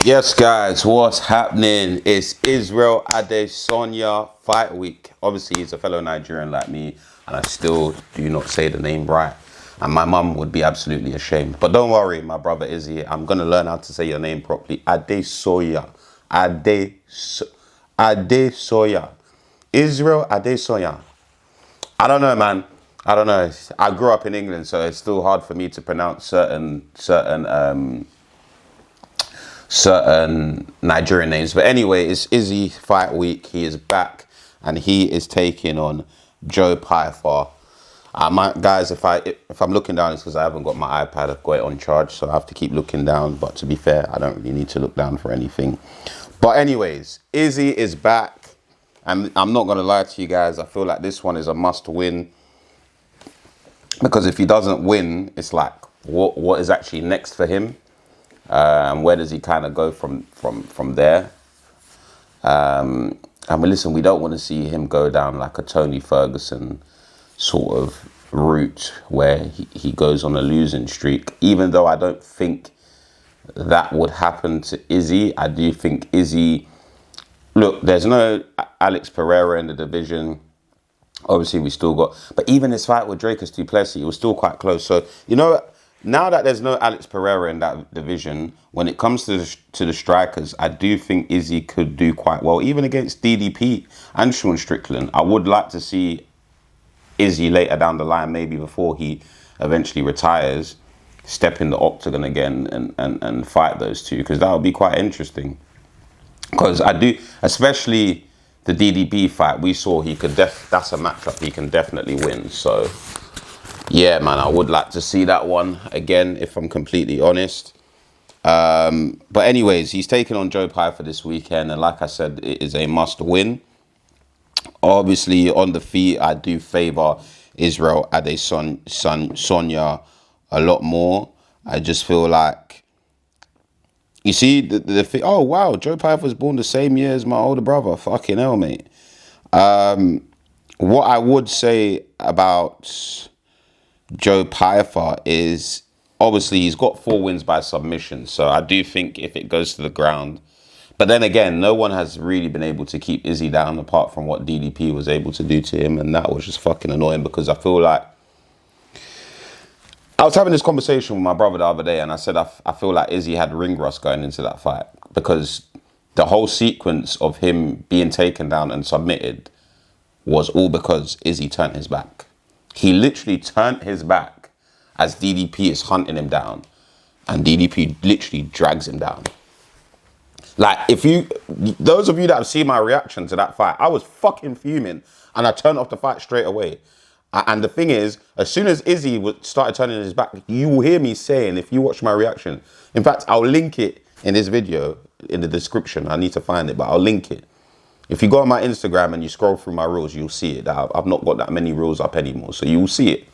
Yes, guys, what's happening? It's Israel Adesanya fight week. Obviously, he's a fellow Nigerian like me, and I still do not say the name right. And my mum would be absolutely ashamed. But don't worry, my brother Izzy, I'm going to learn how to say your name properly. Adesoya. Adesoya. Israel Adesanya. I don't know, man. I don't know. I grew up in England, so it's still hard for me to pronounce certain Nigerian names. But anyway, it's Izzy fight week. He is back and he is taking on Joe Pyfer. Guys, if I'm looking down, it's because I haven't got my iPad. I've got it on charge, so I have to keep looking down. But to be fair, I don't really need to look down for anything. But anyways, Izzy is back. And I'm not going to lie to you guys. I feel like this one is a must win. Because if he doesn't win, it's like, what is actually next for him? And where does he kind of go from there? And listen, we don't want to see him go down like a Tony Ferguson sort of route where he goes on a losing streak. Even though I don't think that would happen to Izzy, I do think Izzy... Look, there's no Alex Pereira in the division. Obviously, we still got... But even this fight with Dracus du Plessis, it was still quite close. So, you know, now that there's no Alex Pereira in that division, when it comes to the strikers, I do think Izzy could do quite well. Even against DDP and Sean Strickland, I would like to see Izzy later down the line, maybe before he eventually retires, step in the octagon again and fight those two, because that would be quite interesting. Because I do, especially the DDP fight, we saw he could that's a matchup he can definitely win. So yeah, man, I would like to see that one again, if I'm completely honest. But anyways, he's taking on Joe Pyfer this weekend, and like I said, it is a must win. Obviously, on the feet, I do favor Israel Adesanya a lot more. I just feel like, you see, oh wow, Joe Pyfer was born the same year as my older brother. Fucking hell, mate. What I would say about Joe Pyfer is, obviously, he's got 4 wins by submission. So I do think if it goes to the ground... But then again, no one has really been able to keep Izzy down apart from what DDP was able to do to him. And that was just fucking annoying, because I feel like... I was having this conversation with my brother the other day, and I said I feel like Izzy had ring rust going into that fight, because the whole sequence of him being taken down and submitted was all because Izzy turned his back. He literally turned his back as DDP is hunting him down, and DDP literally drags him down. Like, those of you that have seen my reaction to that fight, I was fucking fuming, and I turned off the fight straight away. And the thing is, as soon as Izzy started turning his back, you will hear me saying, if you watch my reaction, in fact, I'll link it in this video in the description. I need to find it, but I'll link it. If you go on my Instagram and you scroll through my reels, you'll see it. I've not got that many reels up anymore, so you'll see it.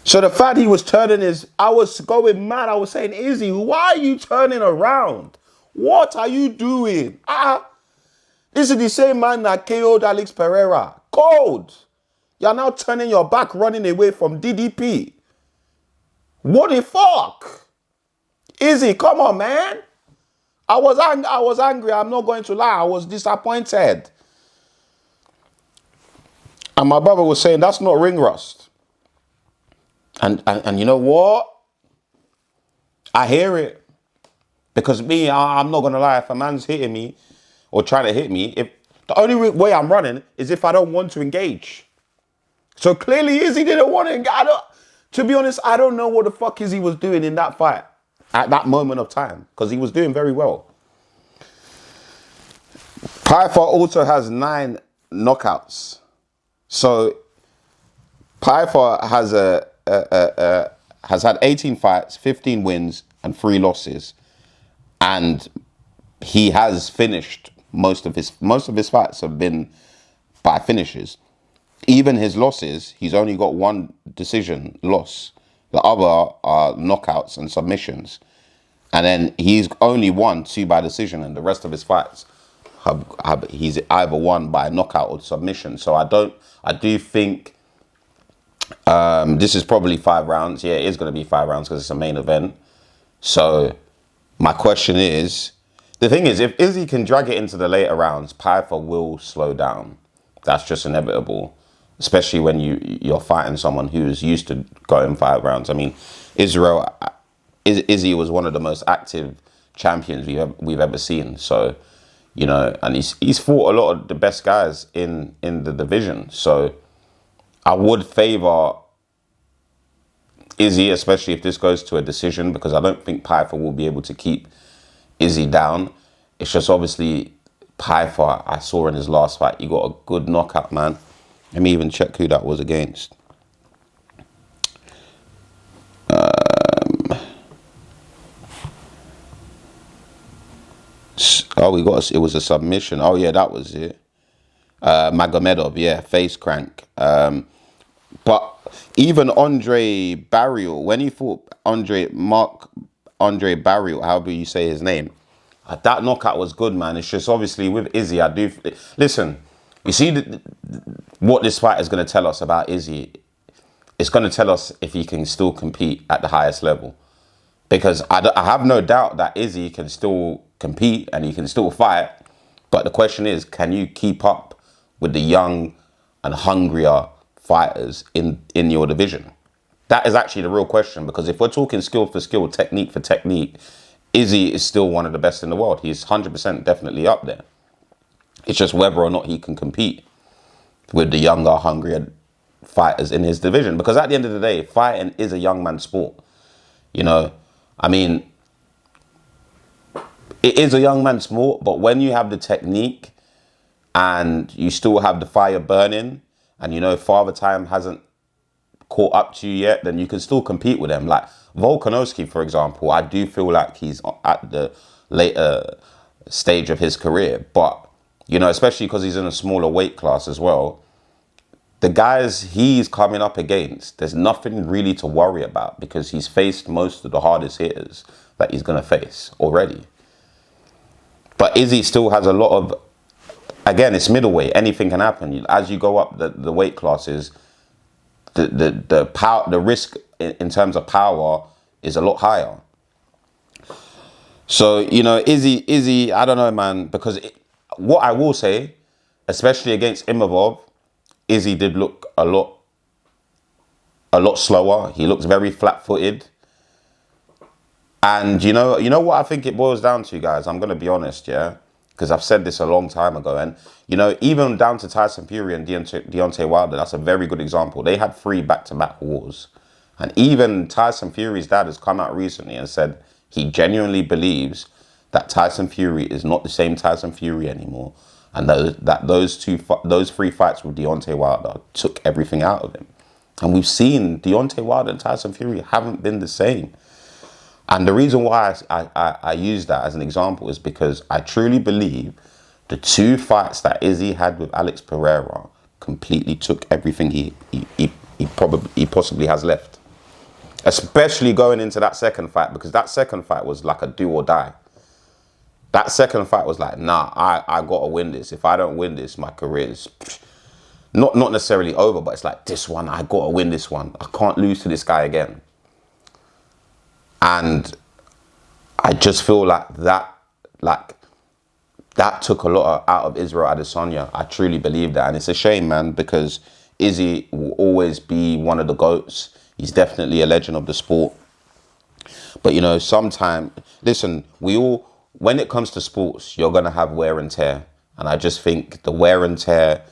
So the fact he was turning I was going mad. I was saying, Izzy, why are you turning around? What are you doing? This is the same man that KO'd Alex Pereira. Cold. You're now turning your back, running away from DDP. What the fuck? Izzy, come on, man. I was angry. I'm not going to lie. I was disappointed. And my brother was saying, that's not ring rust. And you know what? I hear it. Because me, I'm not going to lie. If a man's hitting me or trying to hit me, the only way I'm running is if I don't want to engage. So clearly Izzy didn't want to engage. To be honest, I don't know what the fuck Izzy was doing in that fight at that moment of time, because he was doing very well. Pyfer also has 9 knockouts. So Pyfer has had 18 fights, 15 wins, and 3 losses, and he has finished most of his fights have been by finishes. Even his losses, he's only got 1 decision loss. The other are knockouts and submissions. And then he's only won 2 by decision, and the rest of his fights he's either won by knockout or submission. So I do think this is probably 5 rounds. Yeah, it is going to be 5 rounds because it's a main event. So My question is, the thing is, if Izzy can drag it into the later rounds, Pyfer will slow down. That's just inevitable, especially when you're fighting someone who's used to going 5 rounds. I mean, Israel, Izzy was one of the most active champions we've ever seen. So, and he's fought a lot of the best guys in the division. So, I would favor Izzy, especially if this goes to a decision, because I don't think Pyfer will be able to keep Izzy down. It's just obviously Pyfer, I saw in his last fight, he got a good knockout, man. Let me even check who that was against. It was a submission. Oh yeah, that was it. Magomedov, yeah, face crank. But even Andre Barrios, when he fought Andre Barrios, however you say his name, that knockout was good, man. It's just obviously with Izzy, I do listen. You see what this fight is going to tell us about Izzy. It's going to tell us if he can still compete at the highest level, because I have no doubt that Izzy can still compete and he can still fight. But the question is, can you keep up with the young and hungrier fighters in your division? That is actually the real question, because if we're talking skill for skill, technique for technique, Izzy is still one of the best in the world. He's 100% definitely up there. It's just whether or not he can compete with the younger, hungrier fighters in his division. Because at the end of the day, fighting is a young man's sport. I mean, it is a young man's sport, but when you have the technique and you still have the fire burning, and Father Time hasn't caught up to you yet, then you can still compete with them. Like Volkanovski, for example, I do feel like he's at the later stage of his career, but especially because he's in a smaller weight class as well, the guys he's coming up against, there's nothing really to worry about, because he's faced most of the hardest hitters that he's going to face already. But Izzy still has a lot of, again, it's middleweight, anything can happen. As you go up the weight classes, the power, the risk in terms of power is a lot higher. So, Izzy, I don't know, man, because what I will say, especially against Imavov, Izzy did look a lot slower. He looks very flat-footed. And you know what I think it boils down to, guys? I'm going to be honest, yeah? Because I've said this a long time ago. And, even down to Tyson Fury and Deontay Wilder, that's a very good example. They had 3 back-to-back wars. And even Tyson Fury's dad has come out recently and said he genuinely believes that Tyson Fury is not the same Tyson Fury anymore. And those 3 fights with Deontay Wilder took everything out of him. And we've seen Deontay Wilder and Tyson Fury haven't been the same. And the reason why I use that as an example is because I truly believe the 2 fights that Izzy had with Alex Pereira completely took everything he possibly has left. Especially going into that second fight, because that second fight was like a do or die. That second fight was like, nah, I got to win this. If I don't win this, my career is not necessarily over, but it's like, this one, I got to win this one. I can't lose to this guy again. And I just feel like that took a lot out of Israel Adesanya. I truly believe that. And it's a shame, man, because Izzy will always be one of the GOATs. He's definitely a legend of the sport. But, sometimes, listen, when it comes to sports, you're going to have wear and tear. And I just think the wear and tear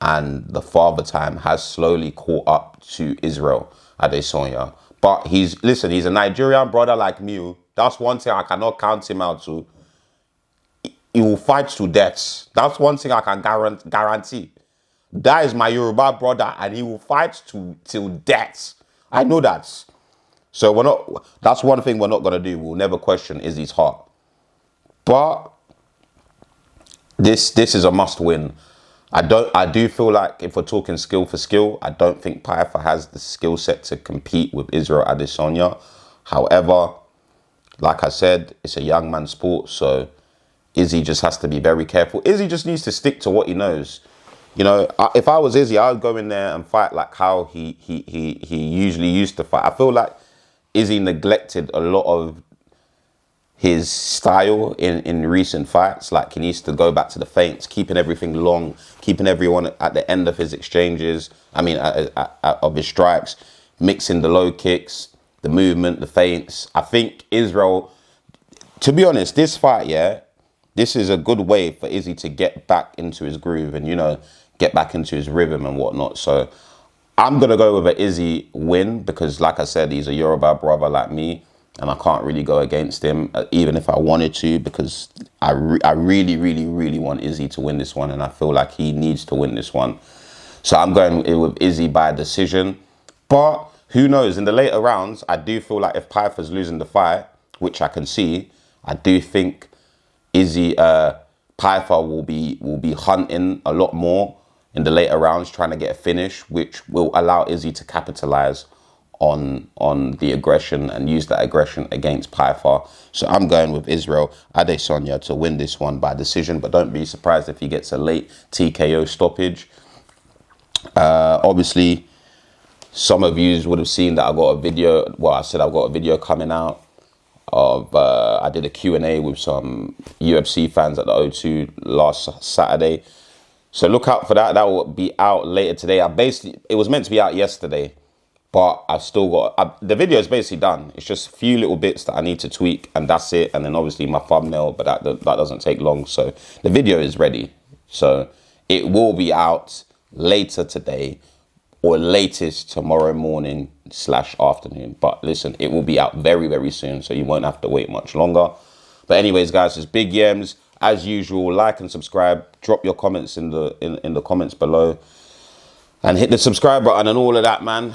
and the father time has slowly caught up to Israel Adesanya. But he's a Nigerian brother like me. That's one thing I cannot count him out to. He will fight to death. That's one thing I can guarantee. That is my Yoruba brother, and he will fight till death. I know that. So that's one thing we're not going to do. We'll never question Izzy's heart. But this is a must win. I do feel like if we're talking skill for skill, I don't think Pyfer has the skill set to compete with Israel Adesanya. However, like I said, it's a young man's sport, so Izzy just has to be very careful. Izzy just needs to stick to what he knows. If I was Izzy, I would go in there and fight like how he usually used to fight. I feel like Izzy neglected a lot of his style in recent fights. Like, he needs to go back to the feints, keeping everything long, keeping everyone at the end of his exchanges. I mean, of his strikes, mixing the low kicks, the movement, the feints. I think Israel, to be honest, this fight, yeah, this is a good way for Izzy to get back into his groove and, you know, get back into his rhythm and whatnot. So I'm going to go with an Izzy win because, like I said, he's a Yoruba brother like me. And I can't really go against him, even if I wanted to, because I really, really, really want Izzy to win this one. And I feel like he needs to win this one. So I'm going with Izzy by decision. But who knows? In the later rounds, I do feel like if Pyfer's losing the fight, which I can see, I do think Izzy, Pyfer will be hunting a lot more in the later rounds, trying to get a finish, which will allow Izzy to capitalize on the aggression and use that aggression against Pyfer. So I'm going with Israel Adesanya to win this one by decision, but don't be surprised if he gets a late TKO stoppage. Obviously, some of you would have seen that I got a video. Well, I said I've got a video coming out of I did a Q&A with some UFC fans at the O2 last Saturday. So look out for that. That will be out later today. It was meant to be out yesterday, but I've still got, the video is basically done. It's just a few little bits that I need to tweak and that's it. And then obviously my thumbnail, but that doesn't take long. So the video is ready. So it will be out later today or latest tomorrow morning / afternoon. But listen, it will be out very, very soon. So you won't have to wait much longer. But anyways, guys, it's Big Yems. As usual, like and subscribe. Drop your comments in the comments below. And hit the subscribe button and all of that, man.